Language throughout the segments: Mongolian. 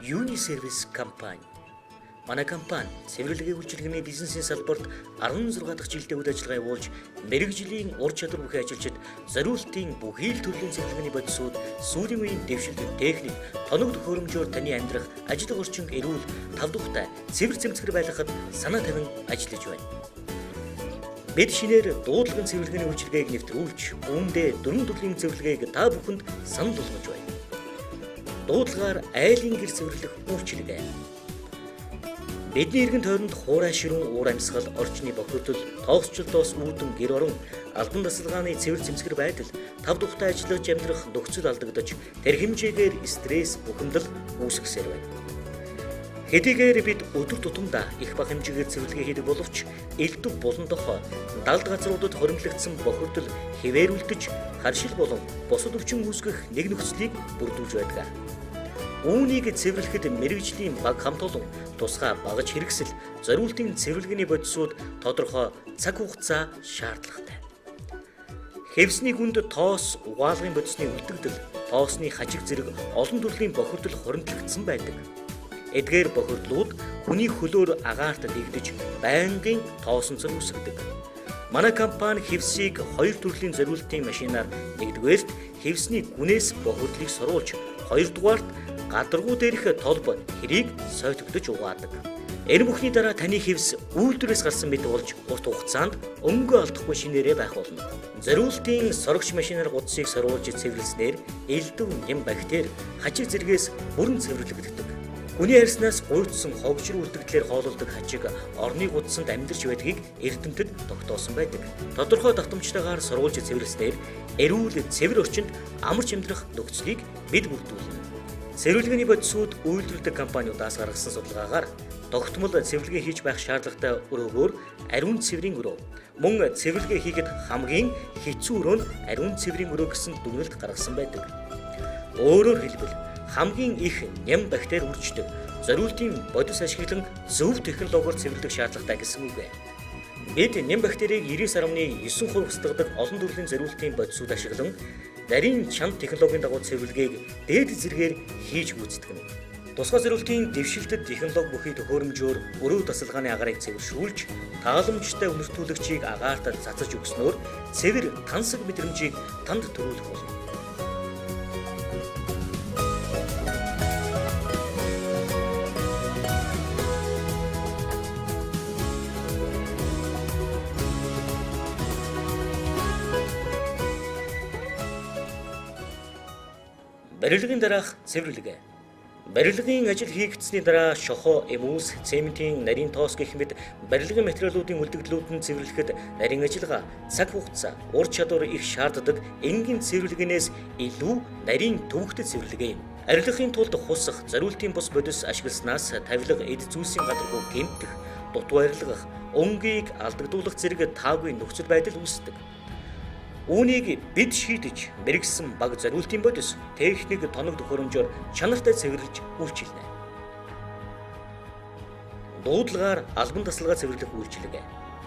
Uniservice компани. Манай компани цэвэрлэгийн үйлчилгээний бизнесийн салбарт 16 дахь жилдээ үйл ажиллагаа явуулж, мэрэгжлийн ур чадвар бүхий ажилчид зориултын бүхий л төрлийн цэвэрлэгээний бодисууд, сүүлийн үеийн дэвшилтэд техник, тоног төхөөрөмжөөр таны амьдрах, ажил орчин эрүүл, тавдухтай цэвэр цэмцгэр байлгахад санаа тавин ажиллаж байна. Бид шинээр дуудлагын цэвэрлэгээний үйлчилгээг нэвтрүүлж, үүндээ дөрвөн төрлийн цэвэрлэгээг та бүхэнд санал болгож байна. Дуудлагаар айлын гэр цэвэрлэх үйлчилгээ. Бидний эргэн тойронд хуурай ширүүн уур амьсгал, орчны бохирдол, тоосчлолтоос үүдэн гэр орон, албан тасалгааны цэвэр цэмцгэр байдал, тав тухтай ажиллаж амьдрах нөхцөл алдагдаж, тэр хэмжээгээр стресс, бухимдал үүсгэсээр байна. Хэдийгээр бид өдөр тутамдаа их бага хэмжээгээр цэвэрлэгээ хийдэг боловч элдв болон дохоо, далд газруудад хоримтлагдсан бохирдол хэвээрүүлдэж, харшил болон бусад өвчин үүсгэх нэг нөхцөлийг бүрдүүлж байдаг. Үүнийг цэвэрлэхэд мэрэгжлийн баг хамт олон тусгай багаж хэрэгсэл, зориултын цэвэрлэгээний бодисууд тодорхой цаг хугацаа шаардлагатай. Хэвсний гүнд тоос, угаалгын бодисны үлдэгдэл, тоосны хажиг зэрэг олон төрлийн бохирдол хоримтлагдсан байдаг. Эдгээр бохирдлууд хүний хөлөөр агаарт дэгдэж, байнгын тоосонцор үүсгдэг. Манай компани хэвсийг хоёр төрлийн зориултын машинаар нэгдүгээрт хэвсний гүнээс бохирдлыг соруулж, хоёрдугаарт гадаргуу дээрх толб хэрийг сойтогдож угаадаг. Энэ бүхний дараа таны хэвс үйлдвэрээс гарсан мэт болж урт хугацаанд өнгө алдахгүй шинээрээ байх болно. Зориултын сорогч машинаар гудсыг соруулж цэвэрлснээр элдв, нэм бактери, хажиг зэргээс бүрэн цэвэрлэгддэг. Хүний арьснаас гуйдсан хогжир үлдэгдлээр хоололдог хажиг орны гудсанд амьдарч байдгийг эрдэмтэд тогтоосон байдаг. Тодорхой давтамжтайгаар соруулж цэвэрлснээр эрүүл, цэвэр орчинд амарч амьдрах нөхцөлийг бид бүрдүүлнэ. Цэвэрлэгээний бодисууд үйлдвэрлэдэг компаниудаас гаргасан судалгаагаар тогтмол цэвэрлэгээ хийж байх шаардлагатай өрөөгөөр ариун цэврийн өрөө, мөн цэвэрлэгээ хийхэд хамгийн хэцүү өрөө нь ариун цэврийн өрөө гэсэн дүгнэлт гаргасан байдаг. Өөрөөр хэлбэл хамгийн их нэм бактери үрждэг, зориултын бодис ашиглан зөв технологиор цэвэрлэх шаардлагатай гэсэн үг. Бид нэм бактерийг 99.9% устгадаг олон төрлийн зориултын бодисууд ашиглан нарийн чанд технологийн дагуу цэвэрлэгийг дээд зэргээр хийж гүйцэтгэв. Тусгай зориултын дэвшилтэд технологи бүхий төхөөрөмжөөр өрөө тасалгааны агарыг цэвэршүүлж, тааламжтай үнэртүүлэгчийг агаарт цацаж өгснөөр цэвэр тансаг мэдрэмжийг танд төрүүлэх болно. Барилгын дараах цэвэрлэгээ. Барилгын ажил хийгдсэний дараа шохоо, эмүүс, цементийн, нарийн тоос гэх мэт барилгын материалуудын үлдэгдлүүд нь цэвэрлэхэд нарийн ажиллагаа, цаг хугацаа, ур чадвар их шаарддаг энгийн цэвэрлэгээнээс илүү нарийн төвөгтэй цэвэрлэгээ юм. Арилгахын тулд хусах, зориултын бус бодис ашигласнаас тавилга, эд зүйсийн гадаргуу гэмтэх, дутуу арилгах, өнгийг алдагдуулах зэрэг таагүй нөхцөл байдал үүсдэг. Үүнийг бид шийдэж мэрэгсэн баг зориултын бодис, техник, тоног төхөөрөмжөөр чанартай цэвэрлэж үйлчилнэ. Дуудлагаар албан тасалгаа цэвэрлэх үйлчилгээ.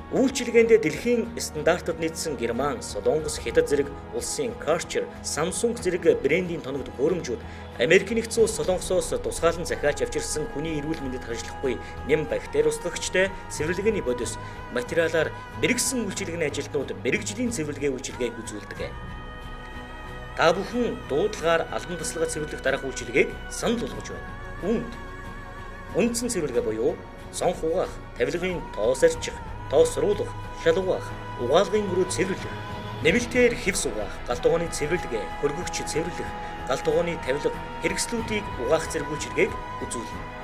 Үйлчилгээнд дэлхийн стандартад нийцсэн Герман, Солонгос, Хятад зэрэг улсын Karcher, Samsung зэрэг брендийн тоног төхөөрөмжүүд, Америк нэгдсэн улс Солонгосоос тусгаалan захиалж авчирсан хүний эрүүл мэндэд харьцахгүй нэм бактери устгагчтай цэвэрлэгээний бодис материалаар мэрэгсэн үйлчилгээний ажилтнууд мэрэгжлийн цэвэрлэгээ үйлчилгээг үзүүлдэг. Та бүхэн дуудлагаар албан тасалгаа цэвэрлэх дараах үйлчилгээг санал болгож байна. Үндсэн цэвэрлэгээ буюу сонх угаах, тавилгын тоос арчих, тоос суруулах, шал угаах, угаалгын өрөө цэвэрлэх, нэмэлтээр хэвс угаах, галт тогооны цэвэрлэгээ, хөргөгч цэвэрлэх, галт тогооны тавилга, хэрэгслүүдийг угаах зэрэг үйлчилгээг үзүүлнэ.